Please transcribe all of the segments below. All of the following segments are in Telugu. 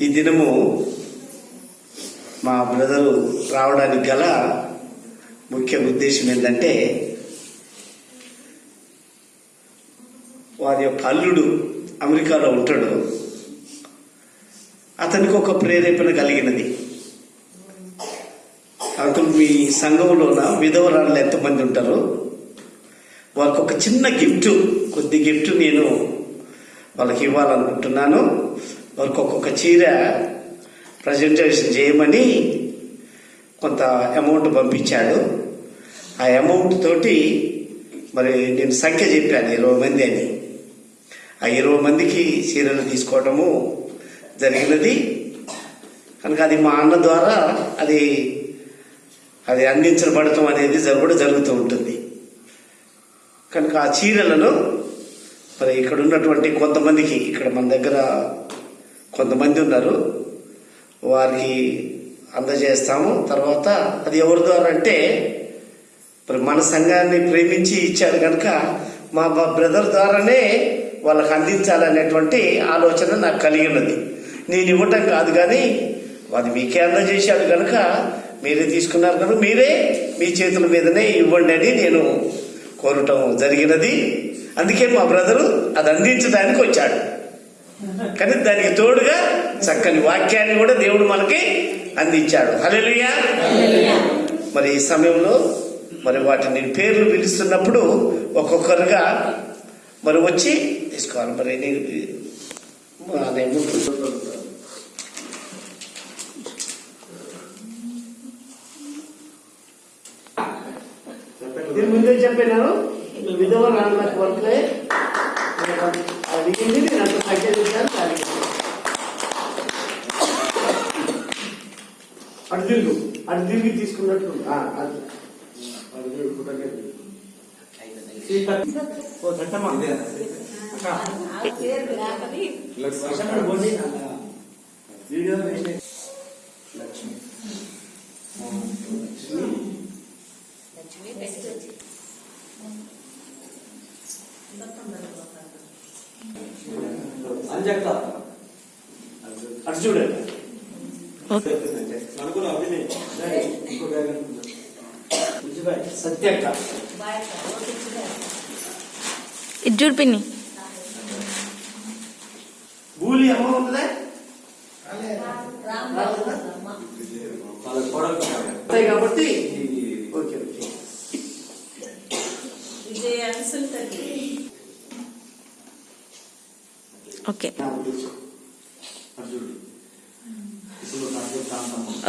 ఈ దినము మా బ్రదరు రావడానికి గల ముఖ్య ఉద్దేశం ఏంటంటే, వారి యొక్క అల్లుడు అమెరికాలో ఉంటాడు. అతనికి ఒక ప్రేరేపణ కలిగినది. అంకుల్, మీ సంఘంలోన విధవరాళ్ళు ఎంతమంది ఉంటారు? వాళ్ళకి ఒక చిన్న కొద్ది గిఫ్ట్ నేను వాళ్ళకి ఇవ్వాలనుకుంటున్నాను. వాళ్ళకి ఒక్కొక్క చీర ప్రజెంటేషన్ చేయమని కొంత అమౌంట్ పంపించాడు. ఆ అమౌంట్ తోటి మరి నేను సంఖ్య చెప్పాను 20 మంది అని. ఆ 20 మందికి చీరలు తీసుకోవడము జరిగినది. కనుక అది మా అన్న ద్వారా అది అందించబడటం అనేది కూడా జరుగుతూ ఉంటుంది. కనుక ఆ చీరలను మరి ఇక్కడ ఉన్నటువంటి కొంతమందికి, ఇక్కడ మన దగ్గర కొంతమంది ఉన్నారు, వారికి అందజేస్తాము. తర్వాత అది ఎవరి ద్వారా అంటే, మరి మన సంఘాన్ని ప్రేమించి ఇచ్చారు కనుక మా బ్రదర్ ద్వారానే వాళ్ళకి అందించాలనేటువంటి ఆలోచన నాకు కలిగి ఉన్నది. నేను ఇవ్వటం కాదు, కానీ అది మీకే అందజేశాడు కనుక మీరే తీసుకున్నారు కనుక మీరే మీ చేతుల మీదనే ఇవ్వండి అని నేను కోరటం జరిగినది. అందుకే మా బ్రదరు అది అందించడానికి వచ్చాడు. కానీ దానికి తోడుగా చక్కని వాక్యాన్ని కూడా దేవుడు మనకి అందించాడు. హల్లెలూయా. మరి ఈ సమయంలో మరి వాటిని పేర్లు పిలుస్తున్నప్పుడు ఒక్కొక్కరుగా మరి వచ్చి తీసుకోవాలి. మరి నేను ముందే చెప్పినాను, విధవ రాళ్ళ కొరకే అడిగింది. నేను అంత తగ్గించాను. అటు తిరిగి తీసుకున్నట్టు అటు చూడండి. సత్యక్క ఇది చూడు పిన్ని. భూలి అమ్మ ఉంటుందా కాబట్టి ఓకే. Okay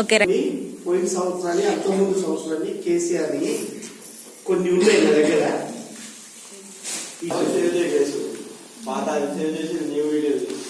okay. పోయిన సంవత్సరాన్ని, అంతకుముందు సంవత్సరాన్ని కేసీఆర్ కొన్ని ఉన్నాయి నా దగ్గర. పాత సేవ్ చేసి న్యూ వీడియోస్